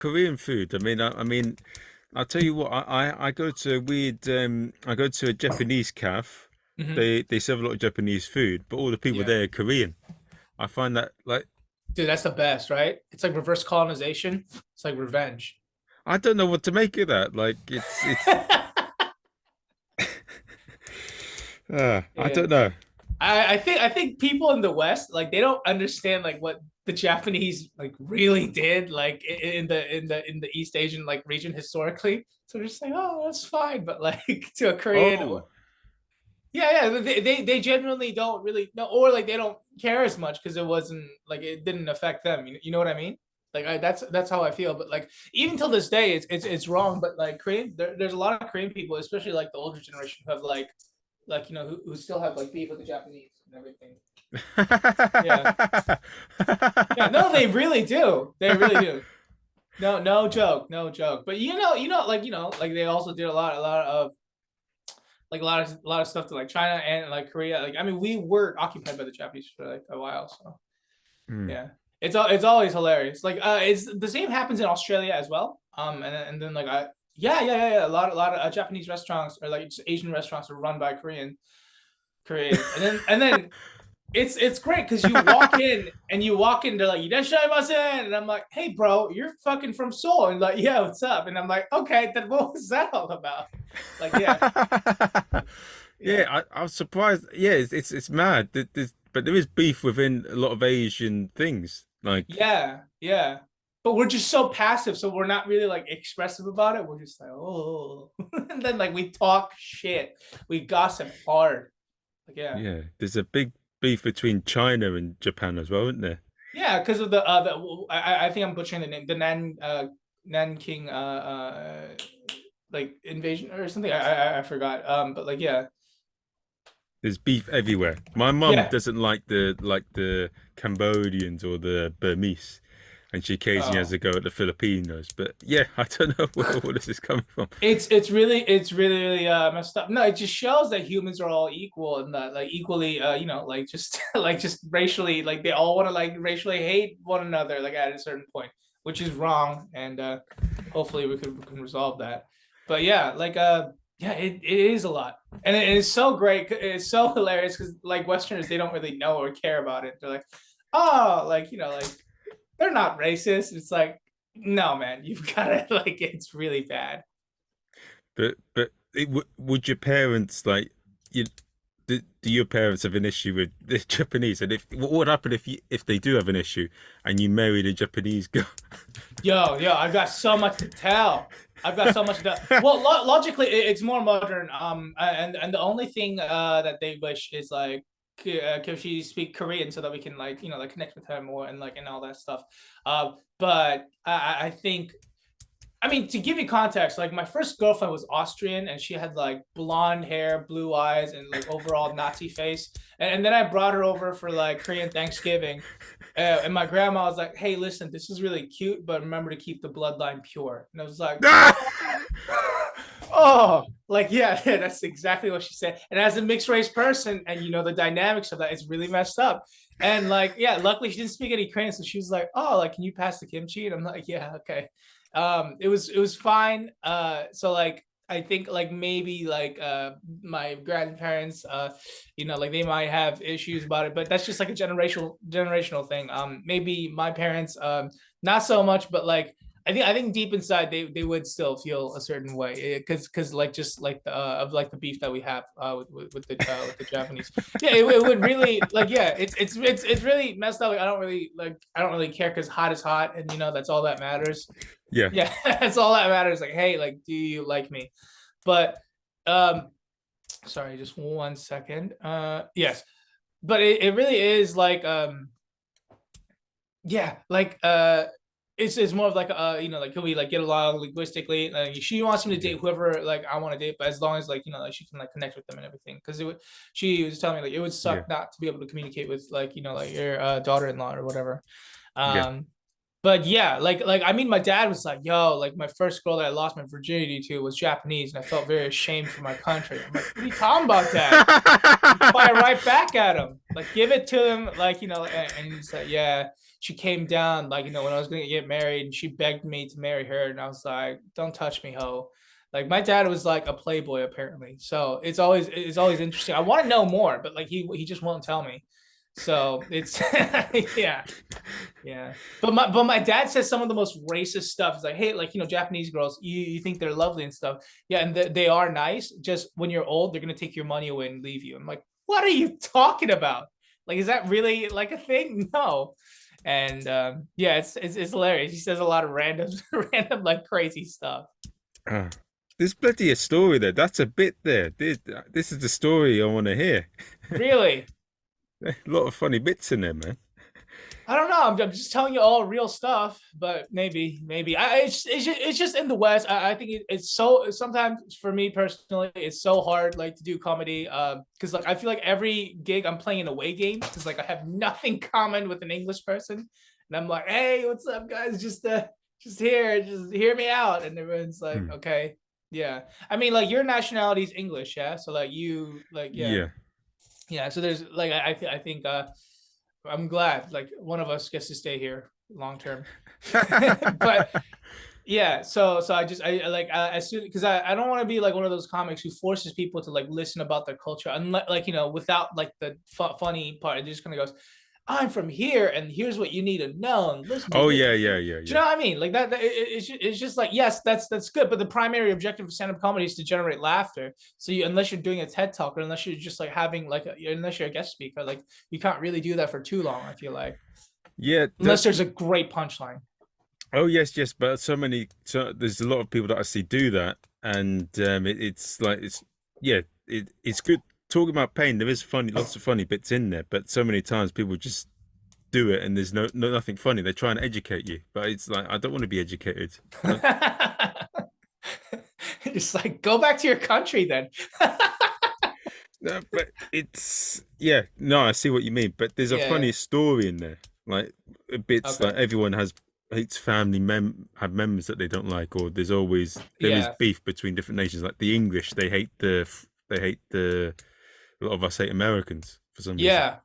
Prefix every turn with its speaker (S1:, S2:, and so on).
S1: Korean food. I mean, I'll tell you what. I go to a weird. I go to a Japanese cafe.
S2: Hmm.
S1: They serve a lot of Japanese food, but all the people
S2: Yeah.
S1: there are Korean. I find that like
S2: Dude, that's the best, right? It's like reverse colonization. It's like revenge.
S1: I don't know what to make of that. Like it's I
S2: Yeah.
S1: don't know.
S2: I think people in the West like they don't understand like what the Japanese like really did like in the East Asian like region historically. So they're just like, oh, that's fine, but like to a Korean,
S1: Oh,
S2: yeah, yeah, they genuinely don't really know, or like they don't care as much because it wasn't like it didn't affect them. You know what I mean? Like that's how I feel. But like even till this day, it's wrong. But like Korean, there's a lot of Korean people, especially like the older generation, who have like who still have like beef with the Japanese and everything. Yeah, yeah. No, they really do. They really do. No, no joke, no joke. But like they also did a lot of like a lot of stuff to like China and like Korea. Like I mean, we were occupied by the Japanese for like a while, so
S1: Hmm.
S2: yeah. It's always hilarious. Like it's the same happens in Australia as well. And then like yeah. A lot of Japanese restaurants or like just Asian restaurants are run by Koreans. And then it's great because you walk in, they're like, "Irashaimase," and I'm like, "Hey, bro, you're fucking from Seoul," and like, "Yeah, what's up?" And I'm like, "Okay, then what was that all about?" Like, yeah,
S1: Yeah,
S2: yeah,
S1: I was surprised. Yeah, it's mad. But there is beef within a lot of Asian things. Like,
S2: yeah. But we're just so passive, so we're not really like expressive about it. We're just like, oh, and then like we talk shit, we gossip hard. Like, yeah,
S1: yeah, there's a big beef between China and Japan as well, isn't there?
S2: yeah, because of I think I'm butchering the name, the Nanking like invasion or something. I forgot. But like, yeah,
S1: There's beef everywhere. My mum
S2: yeah.
S1: doesn't like the Cambodians or the Burmese, and she occasionally has
S2: Oh,
S1: a go at the Filipinos. But yeah, I don't know where all this is coming from.
S2: it's really messed up. No, it just shows that humans are all equal and that like equally like just like just racially like they all want to like racially hate one another like at a certain point, which is wrong. And hopefully we can resolve that. But yeah, like yeah, it is a lot. And it is so great. It's so hilarious because like Westerners, they don't really know or care about it. They're like, oh, like like they're not racist. It's like, no, man, you've got to like it's really bad.
S1: But would your parents like you? Do your parents have an issue with the Japanese? And if what would happen if they do have an issue and you married a Japanese girl?
S2: Yo, I've got so much to tell. I've got so much to tell. Well, logically, it's more modern. And the only thing that they wish is like can she speak Korean so that we can like like connect with her more and like and all that stuff. But I think I mean, to give you context, like my first girlfriend was Austrian and she had like blonde hair, blue eyes, and like overall Nazi face. And then I brought her over for like Korean Thanksgiving. And my grandma was like, hey, listen, this is really cute, but remember to keep the bloodline pure. And I was like, oh, like, yeah, that's exactly what she said. And as a mixed race person, and the dynamics of that, it's really messed up. And like, yeah, luckily she didn't speak any Korean, so she was like, "Oh, like, can you pass the kimchi?" And I'm like, "Yeah, okay." It was fine. So like, I think like maybe like my grandparents, like they might have issues about it, but that's just like a generational thing. Maybe my parents, not so much, but like I think deep inside they would still feel a certain way because like just like the of like the beef that we have with the Japanese. Yeah, it would really like yeah, it's really messed up. Like, I don't really care because hot is hot, and that's all that matters.
S1: Yeah,
S2: Yeah, that's all that matters. Like, hey, like, do you like me? But um, sorry, just 1 second. Yes, but it really is like yeah, like it's more of like like can we like get along linguistically? Like she wants me to
S1: yeah,
S2: date whoever like I want to date, but as long as like like she can like connect with them and everything. Because she was telling me like it would
S1: yeah,
S2: suck not to be able to communicate with like like your daughter-in-law or whatever.
S1: yeah.
S2: Um, But yeah, like I mean, my dad was like, "Yo, like my first girl that I lost my virginity to was Japanese, and I felt very ashamed for my country." I'm like, "What are you talking about, Dad?" You fire right back at him, like give it to him, like and he's like, "Yeah." She came down, like when I was gonna get married, and she begged me to marry her, and I was like, "Don't touch me, ho." Like my dad was like a playboy apparently, so it's always interesting. I want to know more, but like he just won't tell me. So it's yeah. Yeah. But my dad says some of the most racist stuff. It's like, hey, like Japanese girls, you think they're lovely and stuff. Yeah, and they are nice. Just when you're old, they're gonna take your money away and leave you. I'm like, what are you talking about? Like, is that really like a thing? No. And yeah, it's hilarious. He says a lot of random random like crazy stuff.
S1: Ah, there's bloody a story there. That's a bit there. This is the story I want to hear.
S2: Really.
S1: A lot of funny bits in there, man.
S2: I don't know. I'm just telling you all real stuff, but maybe it's just in the West. I think it's so sometimes for me personally, it's so hard like to do comedy. Because like I feel like every gig I'm playing an away game because like I have nothing common with an English person, and I'm like, hey, what's up, guys? Just here, just hear me out, and everyone's like,
S1: Hmm.
S2: okay, yeah. I mean, like your nationality is English, yeah. So like yeah,
S1: Yeah.
S2: yeah. So there's like I think I'm glad like one of us gets to stay here long term. But yeah, so I like as soon because I don't want to be like one of those comics who forces people to like listen about their culture and like without like the funny part. It just kind of goes, I'm from here and here's what you need to know and listen to
S1: Oh
S2: this.
S1: yeah,
S2: Do
S1: yeah, yeah,
S2: you
S1: yeah.
S2: know what I mean? Like it's just like yes, that's good, but the primary objective of stand-up comedy is to generate laughter. So unless you're doing a TED talk or unless you're just like having like unless you're a guest speaker, like you can't really do that for too long. I feel like
S1: Yeah,
S2: unless there's a great punchline.
S1: oh yes, yes, but so there's a lot of people that I see do that, and it's like yeah, it's good talking about pain. There is lots of funny bits in there, but so many times people just do it, and there's nothing funny. They try and educate you, but it's like I don't want to be educated.
S2: Just like go back to your country then.
S1: No, but it's yeah, no, I see what you mean, but there's a
S2: Yeah.
S1: funny story in there, like bits like
S2: Okay.
S1: everyone has hates family have members that they don't like, or there is
S2: Yeah.
S1: beef between different nations. Like the English, they hate the a lot of us hate Americans for some reason.
S2: Yeah.